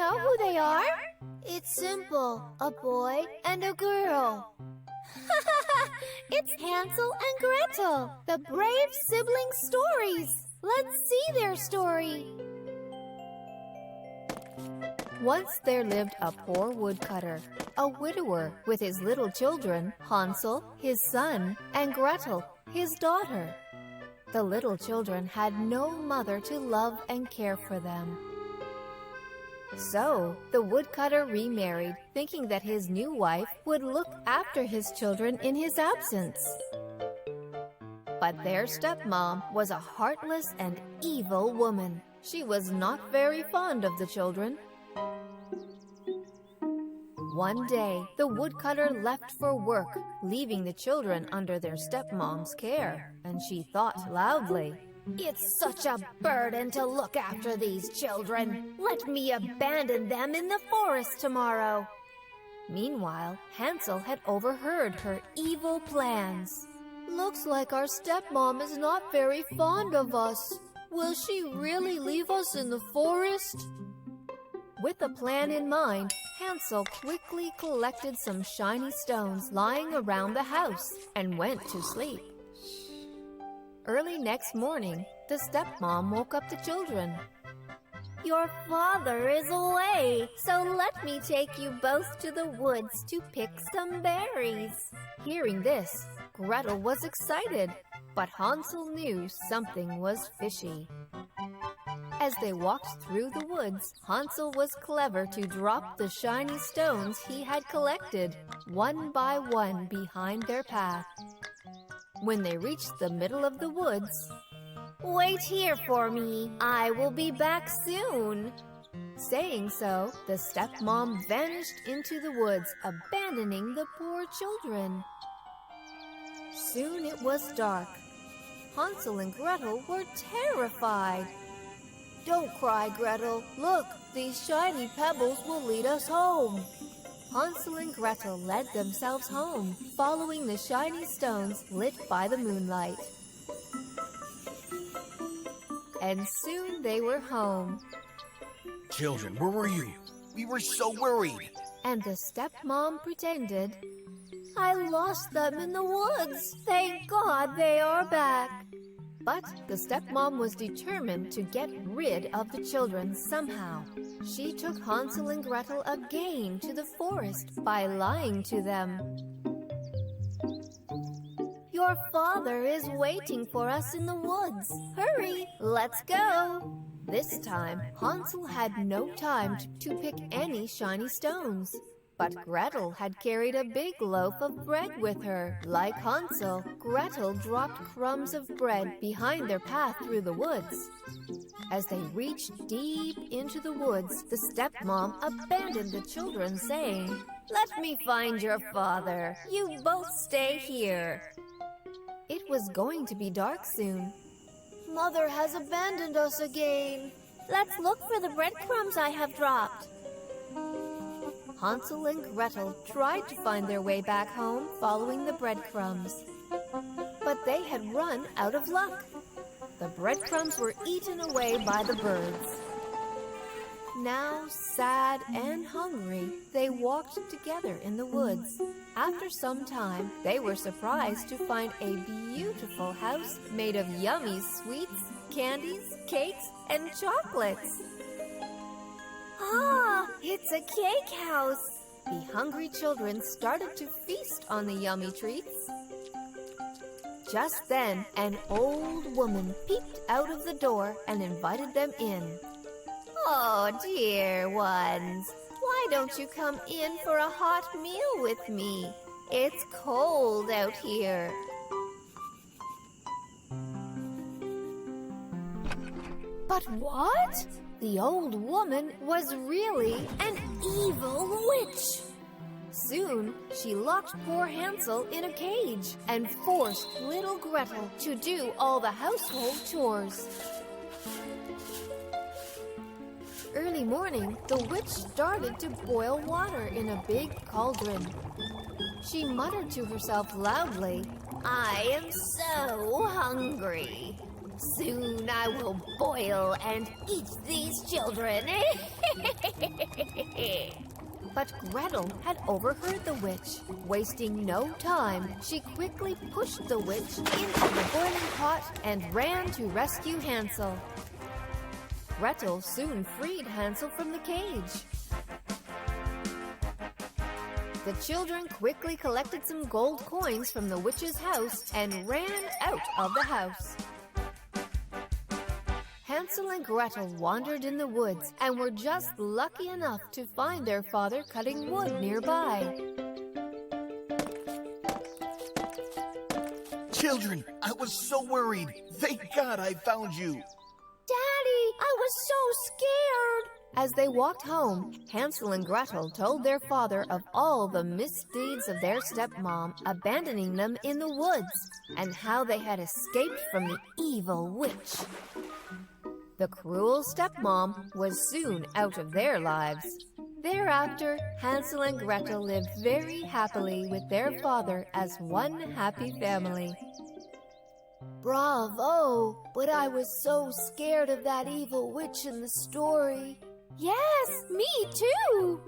know who they are? It's simple, a boy and a girl. It's Hansel and Gretel, the brave sibling stories. Let's see their story. Once there lived a poor woodcutter, a widower with his little children, Hansel, his son, and Gretel, his daughter. The little children had no mother to love and care for them. So, the woodcutter remarried, thinking that his new wife would look after his children in his absence. But their stepmom was a heartless and evil woman. She was not very fond of the children. One day, the woodcutter left for work, leaving the children under their stepmom's care, and she thought loudly, "It's such a burden to look after these children. Let me abandon them in the forest tomorrow." Meanwhile, Hansel had overheard her evil plans. "Looks like our stepmom is not very fond of us. Will she really leave us in the forest?" With a plan in mind, Hansel quickly collected some shiny stones lying around the house and went to sleep. Early next morning, the stepmom woke up the children. "Your father is away, so let me take you both to the woods to pick some berries." Hearing this, Gretel was excited, but Hansel knew something was fishy. As they walked through the woods, Hansel was clever to drop the shiny stones he had collected, one by one behind their path. When they reached the middle of the woods, "Wait here for me, I will be back soon." Saying so, the stepmom vanished into the woods, abandoning the poor children. Soon it was dark. Hansel and Gretel were terrified. "Don't cry, Gretel. Look, these shiny pebbles will lead us home." Hansel and Gretel led themselves home, following the shiny stones lit by the moonlight. And soon they were home. "Children, where were you? We were so worried." And the stepmom pretended, "I lost them in the woods. Thank God they are back." But the stepmom was determined to get rid of the children somehow. She took Hansel and Gretel again to the forest by lying to them. "Your father is waiting for us in the woods. Hurry, let's go." This time, Hansel had no time to pick any shiny stones. But Gretel had carried a big loaf of bread with her. Like Hansel, Gretel dropped crumbs of bread behind their path through the woods. As they reached deep into the woods, the stepmom abandoned the children, saying, "Let me find your father. You both stay here." It was going to be dark soon. "Mother has abandoned us again. Let's look for the breadcrumbs I have dropped." Hansel and Gretel tried to find their way back home following the breadcrumbs. But they had run out of luck. The breadcrumbs were eaten away by the birds. Now, sad and hungry, they walked together in the woods. After some time, they were surprised to find a beautiful house made of yummy sweets, candies, cakes, and chocolates. "Ah, it's a cake house!" The hungry children started to feast on the yummy treats. Just then, an old woman peeked out of the door and invited them in. "Oh, dear ones, why don't you come in for a hot meal with me? It's cold out here." But what? The old woman was really an evil witch. Soon, she locked poor Hansel in a cage and forced little Gretel to do all the household chores. Early morning, the witch started to boil water in a big cauldron. She muttered to herself loudly, "I am so hungry." Soon I will boil and eat these children. But Gretel had overheard the witch. Wasting no time, she quickly pushed the witch into the boiling pot and ran to rescue Hansel. Gretel soon freed Hansel from the cage. The children quickly collected some gold coins from the witch's house and ran out of the house. Hansel and Gretel wandered in the woods and were just lucky enough to find their father cutting wood nearby. Children, I was so worried. Thank God I found you. Daddy, I was so scared. As they walked home, Hansel and Gretel told their father of all the misdeeds of their stepmom, abandoning them in the woods, and how they had escaped from the evil witch. The cruel stepmom was soon out of their lives. Thereafter, Hansel and Gretel lived very happily with their father as one happy family. Bravo! But I was so scared of that evil witch in the story. Yes, me too!